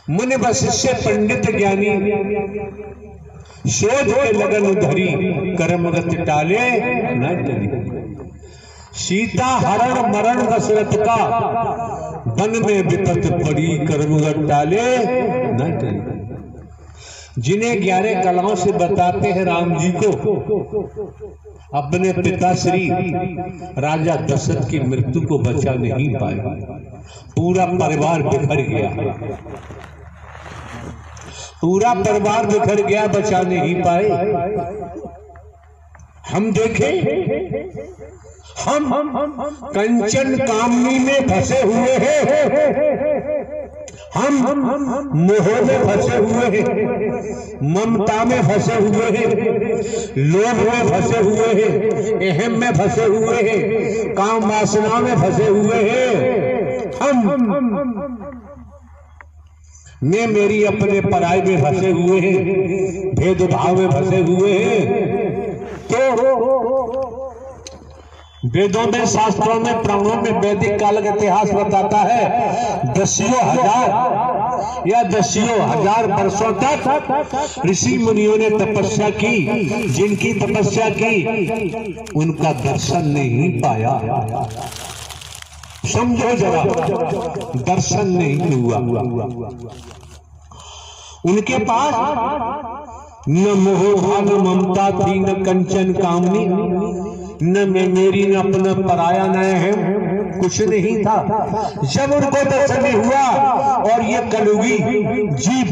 मुनि वशिष्य पंडित ज्ञानी शोध के लगन धरी, कर्मगत टाले न टली। सीता हरण मरण दशरथ का, वन में विपत पड़ी, कर्मगत टाले न टली। जिन्हें 11 कलाओं से बताते हैं राम जी को, अपने पिता श्री राजा दशरथ की मृत्यु को बचा नहीं पाए। पूरा परिवार बिखर गया, पूरा परिवार बिखर गया, बचा नहीं पाए। हम देखें, हम कंचन कामनी में फंसे हुए हैं, हम मोह में फंसे हुए हैं, ममता में फंसे हुए हैं, लोभ में फंसे हुए हैं, अहम में फंसे हुए हैं, काम वासना में फंसे हुए हैं। हम मैं मेरी अपने पराई में फंसे हुए हैं, भेदभाव में फंसे हुए हैं। तो वेदों में, शास्त्रों में, पुराणों में वैदिक काल का इतिहास बताता है, दसियों हजार या दसियों हजार वर्षों तक ऋषि मुनियों ने तपस्या की। जिनकी तपस्या की, उनका दर्शन नहीं पाया। समझो जरा, दर्शन नहीं हुआ। उनके पास न मोह न ममता थी, न कंचन कामनी, न मैं मेरी, न अपना पराया, न है, कुछ नहीं था। जब उनको दर्शन हुआ और ये कलयुगी जीव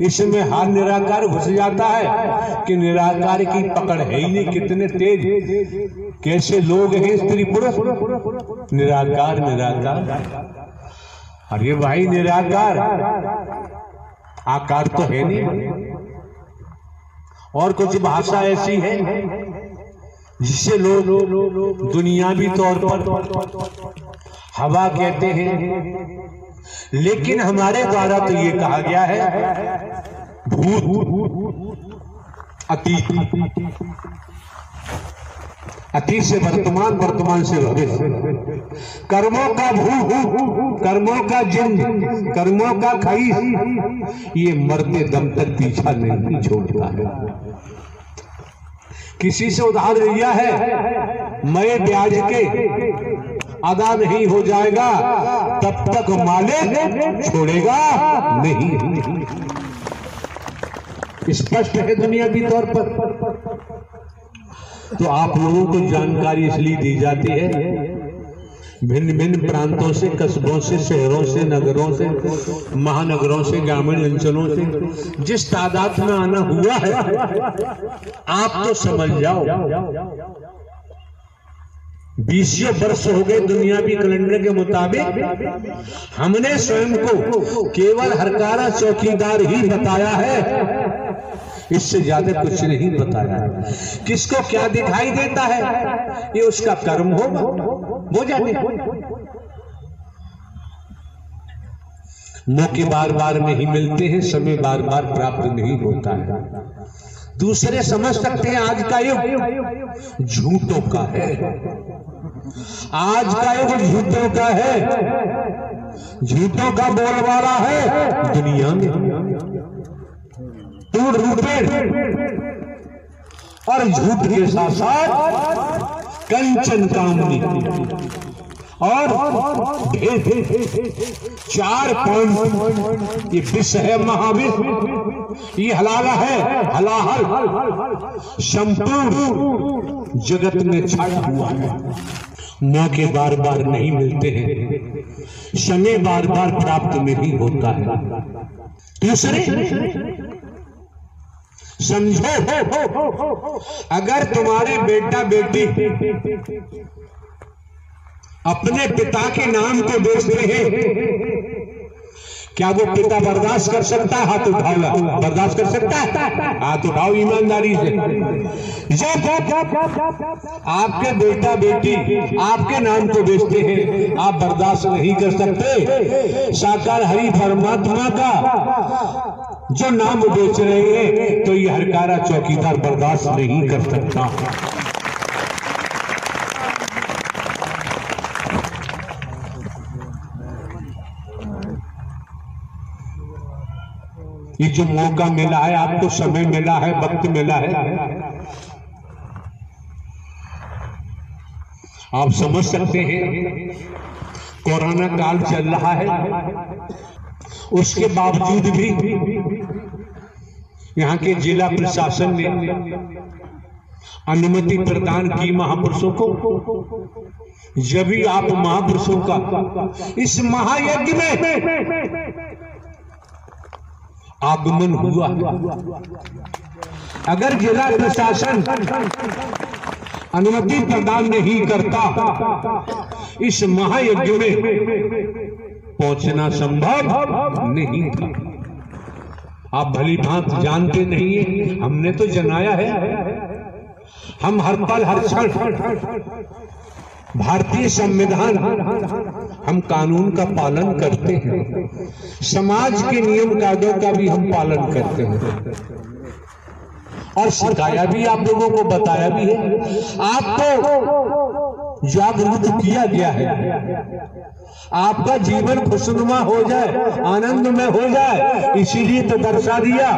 इसमें हाथ निराकार घुस जाता है कि निराकार की पकड़ है ही नहीं। कितने तेज, कैसे लोग हैं स्त्री पुरुष, निराकार निराकार। अरे भाई निराकार, आकार तो है नहीं। और कुछ भाषा ऐसी है जिसे लोग दुनियावी तौर पर हवा कहते हैं, लेकिन हमारे द्वारा तो ये कहा गया है भूत, अतीत, अतीत से वर्तमान, वर्तमान से भविष्य, कर्मों का भूत, कर्मों का जिन, कर्मों का खईस, ये मरते दम तक पीछा नहीं छोड़ता है। किसी से उधार लिया है, मैं ब्याज के अदा नहीं हो जाएगा तब तक मालिक छोड़ेगा नहीं। स्पष्ट है दुनियावी तौर पर। तो आप लोगों को जानकारी इसलिए दी जाती है, भिन्न भिन्न प्रांतों से, कस्बों से, शहरों से, नगरों से, महानगरों से, ग्रामीण अंचलों से जिस तादाद में आना हुआ है, आप तो समझ जाओ 20 वर्ष हो गए दुनियावी कैलेंडर के मुताबिक। हमने स्वयं को केवल हरकारा चौकीदार ही बताया है, इससे ज्यादा कुछ नहीं बताया। किसको क्या दिखाई देता है, ये उसका कर्म होगा, हो जाते। मौके बार बार नहीं मिलते हैं, समय बार बार प्राप्त नहीं होता है। दूसरे समझ सकते हैं आज का युग झूठों का है, आज का युग झूठों का है, झूठों का बोलबाला है दुनिया में। टूट रूपे और झूठ के साथ साथ कंचन कामनी और भेद, 4 पॉइंट ये विष है, महाविष, ये हलाला है, हलाहल संपूर्ण जगत में छाया हुआ है। मौके बार बार नहीं मिलते हैं, समय बार बार प्राप्त नहीं होता है। दूसरे समझो, अगर तुम्हारे बेटा बेटी अपने पिता के नाम को बेचते हैं, क्या वो पिता बर्दाश्त कर सकता है? हाथ उठाओ, बर्दाश्त कर सकता है? हाथ उठाओ ईमानदारी से। जब आपके बेटा बेटी आपके नाम को बेचते हैं, आप बर्दाश्त नहीं कर सकते। साकार हरि परमात्मा का जो नाम बेच रहे हैं, तो ये हरकारा चौकीदार बर्दाश्त नहीं कर सकता। ये जो मौका मिला है आपको, समय मिला है, वक्त मिला है, आप समझ सकते हैं कोरोना काल चल रहा है, उसके बावजूद भी यहाँ के जिला प्रशासन ने अनुमति प्रदान की महापुरुषों को। जब भी आप महापुरुषों का इस महायज्ञ में आगमन हुआ, अगर जिला प्रशासन अनुमति प्रदान नहीं करता, इस महायज्ञ में पहुंचना संभव नहीं था। आप भली भांति जानते नहीं है, हमने तो जनाया है। हम हर पल हर क्षण भारतीय संविधान, हम कानून का पालन करते हैं, समाज के नियम कायदों का भी हम पालन करते हैं और सिखाया भी, आप लोगों को बताया भी है। आपको जागरूक किया गया है, आपका जीवन खुशनुमा हो जाए, आनंद में हो जाए, इसीलिए तो दर्शा दिया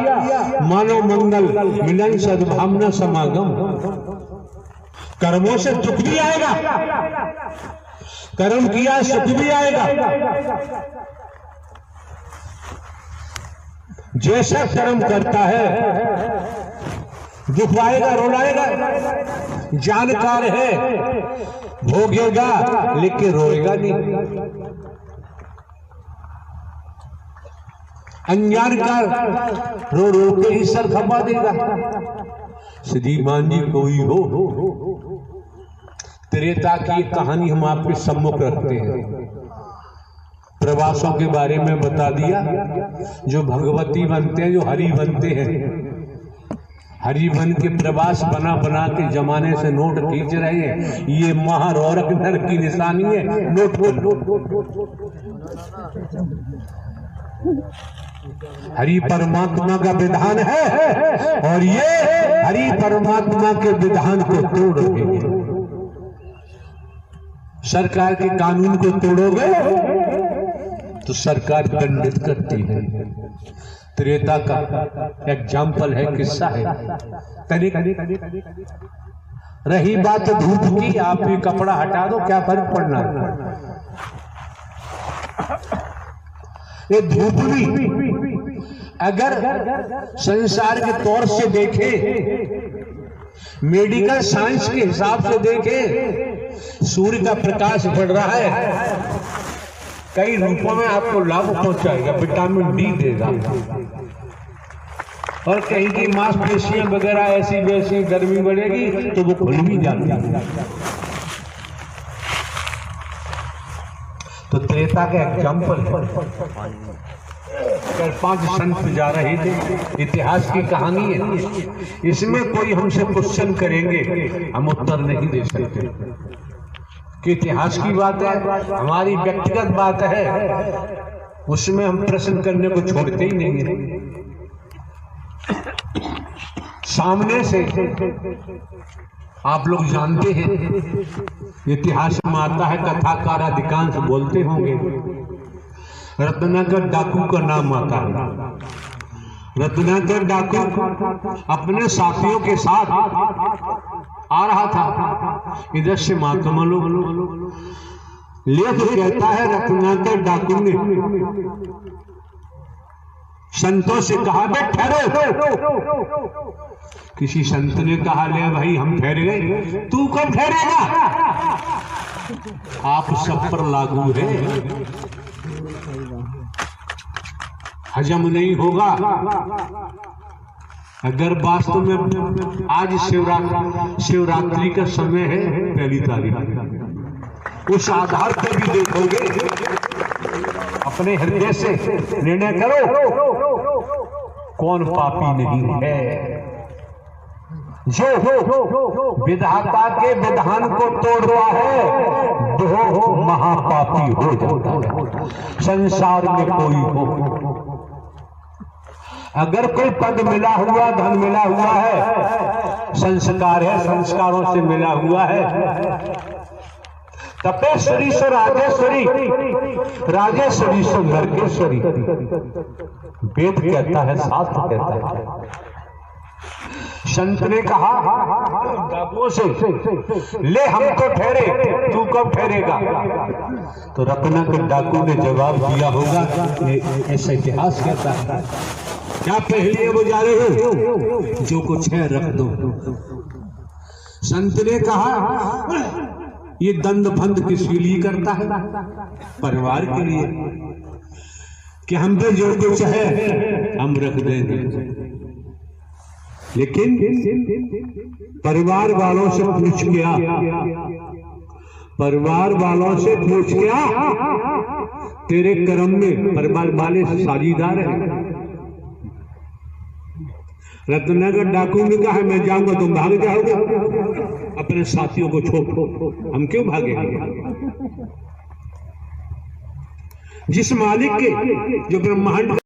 मानव मंगल मिलन सद्भावना समागम। कर्मों से दुख भी आएगा, कर्म किया सुख भी आएगा। जैसा कर्म करता है दुख आएगा, रोलाएगा। जानकार है भोगेगा लेकिन रोएगा नहीं, अनजान का रो रो के ही सर खपा देगा। श्रीमान जी कोई हो, त्रेता की कहानी हम आपके सम्मुख रखते हैं। प्रवासों के बारे में बता दिया, जो भगवती बनते हैं, जो हरि बनते हैं, हरि बन के प्रवास बना बना के जमाने से नोट खींच रहे हैं। ये महारौरक नर की निशानी है। नोट हरि परमात्मा का विधान है और ये हरि परमात्मा के विधान को तोड़ रहे हैं। सरकार के कानून को तोड़ोगे तो सरकार दंडित करती है। त्रेता का एग्जाम्पल है, किस्सा है। रही बात धूप की, आप भी कपड़ा हटा दो, क्या फर्क पड़ना है। ये धूप भी अगर संसार के तौर से देखे, मेडिकल साइंस के हिसाब से देखे, सूर्य का प्रकाश पड़ रहा है, कई रूपों में आपको लाभ पहुंचाएगा, विटामिन डी देगा। और कहीं की मांसपेशियां वगैरह ऐसी वैसी गर्मी बढ़ेगी तो वो खुल भी जाती है। तो त्रेता का एग्जाम्पल, 5 संत जा रहे थे, इतिहास की कहानी है। इसमें कोई हमसे क्वेश्चन करेंगे, हम उत्तर नहीं दे सकते कि इतिहास की बात है, हमारी व्यक्तिगत बात है, उसमें हम प्रश्न करने को छोड़ते ही नहीं है। सामने से आप लोग जानते हैं, इतिहास में आता है, कथाकार अधिकांश बोलते होंगे, रत्नाकर डाकू का नाम आता है। रत्नाकर डाकू अपने साथियों के साथ आ रहा था, इधर से महात्मा लोग लेख कहता है, रत्नाकर डाकू ने संतों से कहा, बे ठहरो। किसी संत ने कहा, ले भाई हम ठहर गए, तू कब ठहरेगा, आप सब पर लागू है, हजम नहीं होगा। अगर वास्तव में आज शिवरात्रि का समय है, 1 तारीख, उस आधार पर भी देखोगे, अपने हृदय से निर्णय करो कौन पापी नहीं है। जो विधाता के विधान को तोड़ रहा है वो महापापी हो जाता है। संसार में कोई हो, अगर कोई पद मिला हुआ, धन मिला हुआ है, संस्कार है, संस्कारों से मिला हुआ है, तपेश्वरी से राजेश्वरी, राजेश्वरी से नरकेश्वरी। वेद कहता है, शास्त्र कहता है। संत ने कहा डाकुओं से, ले हमको ठहरे, तू कब ठहरेगा? तो रत्नाकर डाकू ने जवाब दिया होगा, ऐसा इतिहास कहता है। क्या पहले बुझा रहे हो, जो कुछ है रख दो। संत ने कहा ये दंड फंद किसके लिए करता है? परिवार के लिए, कि हम पे जो कुछ है हम रख देंगे। लेकिन परिवार वालों से पूछ गया, परिवार वालों से पूछ गया, तेरे कर्म में परिवार वाले साझीदार हैं? रत्नाकर डाकू ने कहा मैं जाऊंगा, तुम भाग जाओगे अपने साथियों को छोड़। हम क्यों भागेंगे? जिस मालिक के, जो ब्रह्मांड